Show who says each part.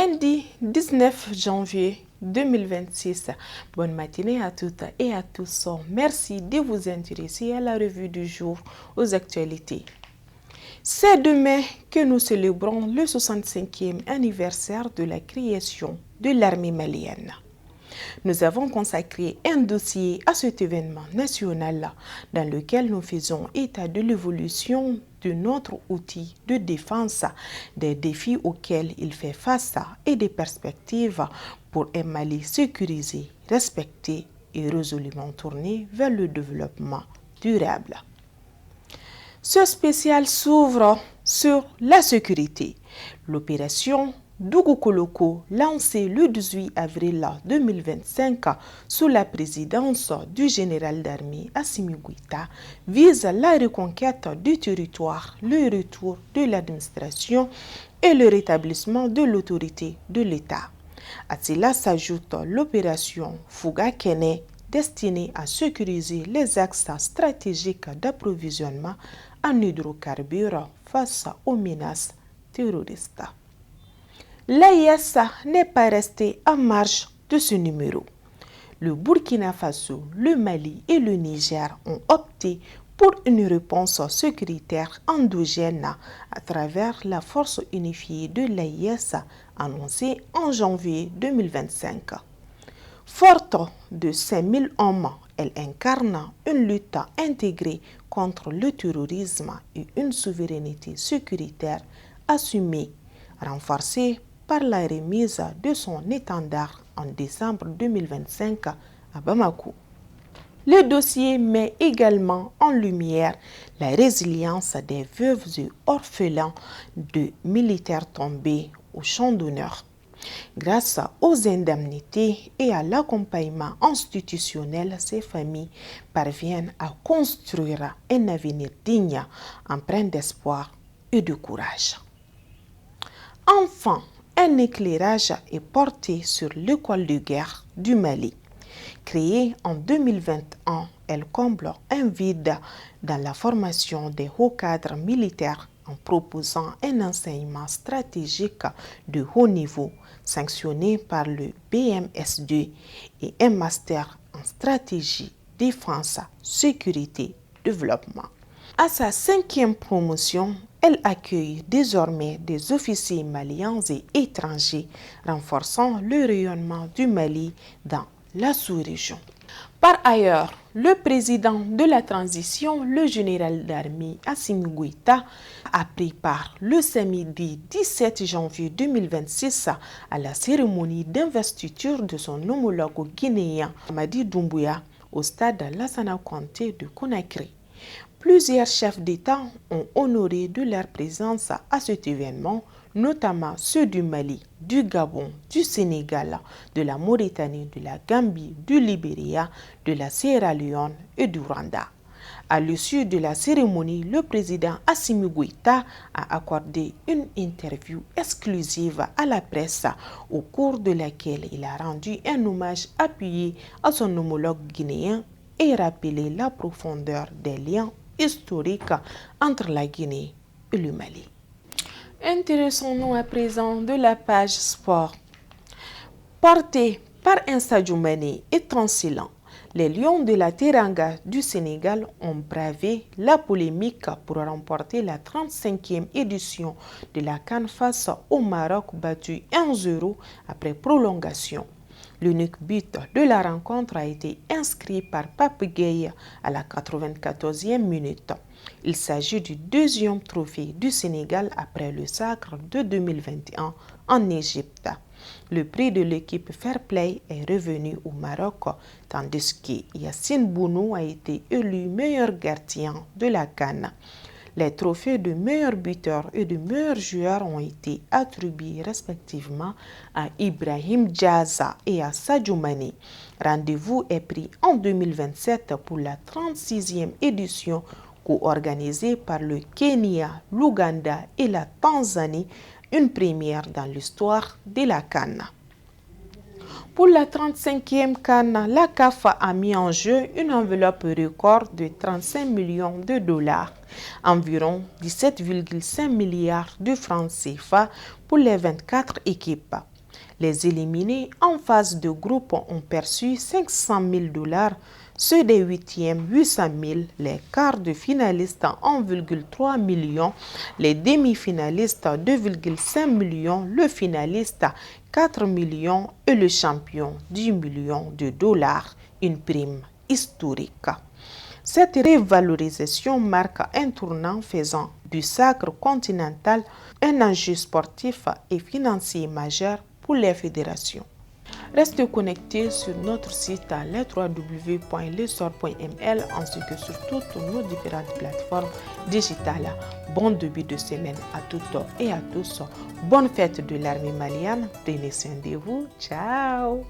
Speaker 1: Lundi 19 janvier 2026. Bonne matinée à toutes et à tous. Merci de vous intéresser à la revue du jour, aux actualités. C'est demain que nous célébrons le 65e anniversaire de la création de l'armée malienne. Nous avons consacré un dossier à cet événement national dans lequel nous faisons état de l'évolution de notre outil de défense, des défis auxquels il fait face et des perspectives pour un Mali sécurisé, respecté et résolument tourné vers le développement durable. Ce spécial s'ouvre sur la sécurité. L'opération Dougou-Koloko, lancée le 18 avril 2025 sous la présidence du général d'armée Assimi Goïta, vise la reconquête du territoire, le retour de l'administration et le rétablissement de l'autorité de l'État. À cela s'ajoute l'opération Fouga-Kene, destinée à sécuriser les axes stratégiques d'approvisionnement en hydrocarbures face aux menaces terroristes. L'AIS n'est pas resté en marge de ce numéro. Le Burkina Faso, le Mali et le Niger ont opté pour une réponse sécuritaire endogène à travers la force unifiée de l'AIS annoncée en janvier 2025. Forte de 5000 hommes, elle incarne une lutte intégrée contre le terrorisme et une souveraineté sécuritaire assumée, renforcée par la remise de son étendard en décembre 2025 à Bamako. Le dossier met également en lumière la résilience des veuves et orphelins de militaires tombés au champ d'honneur. Grâce aux indemnités et à l'accompagnement institutionnel, ces familles parviennent à construire un avenir digne, empreint d'espoir et de courage. Enfin, un éclairage est porté sur l'école de guerre du Mali. Créée en 2021, elle comble un vide dans la formation des hauts cadres militaires en proposant un enseignement stratégique de haut niveau sanctionné par le BMS2 et un master en stratégie, défense, sécurité, développement. À sa 5e promotion, elle accueille désormais des officiers maliens et étrangers, renforçant le rayonnement du Mali dans la sous-région. Par ailleurs, le président de la transition, le général d'armée Assimi Goïta, a pris part le samedi 17 janvier 2026 à la cérémonie d'investiture de son homologue guinéen Mamadi Doumbouya au stade Lassana Conté de Conakry. Plusieurs chefs d'État ont honoré de leur présence à cet événement, notamment ceux du Mali, du Gabon, du Sénégal, de la Mauritanie, de la Gambie, du Libéria, de la Sierra Leone et du Rwanda. À l'issue de la cérémonie, le président Assimi Goïta a accordé une interview exclusive à la presse au cours de laquelle il a rendu un hommage appuyé à son homologue guinéen et rappelé la profondeur des liens historiques entre la Guinée et le Mali. Intéressons-nous à présent de la page sport. Porté par un Sadio Mané étincelant, les Lions de la Teranga du Sénégal ont bravé la polémique pour remporter la 35e édition de la CAN face au Maroc battu 1-0 après prolongation. L'unique but de la rencontre a été inscrit par Pape Gueye à la 94e minute. Il s'agit du 2e trophée du Sénégal après le sacre de 2021 en Égypte. Le prix de l'équipe Fair Play est revenu au Maroc, tandis que Yassine Bounou a été élu meilleur gardien de la CAN. Les trophées de meilleur buteur et de meilleur joueur ont été attribués respectivement à Ibrahim Diaza et à Sadio Mané. Rendez-vous est pris en 2027 pour la 36e édition co-organisée par le Kenya, l'Ouganda et la Tanzanie, une première dans l'histoire de la CAN. Pour la 35e CAN, la CAF a mis en jeu une enveloppe record de 35 millions de dollars, environ 17,5 milliards de francs CFA pour les 24 équipes. Les éliminés en phase de groupe ont perçu 500 000 $, ceux des huitièmes 800 000, les quarts de finalistes 1,3 million, les demi-finalistes 2,5 millions, le finaliste 4 millions et le champion 10 millions de $, une prime historique. Cette révalorisation marque un tournant faisant du sacre continental un enjeu sportif et financier majeur pour les fédérations. Restez connectés sur notre site www.lessor.ml ainsi que sur toutes nos différentes plateformes digitales. Bon début de semaine à toutes et à tous. Bonne fête de l'armée malienne. Prenez soin de vous. Ciao.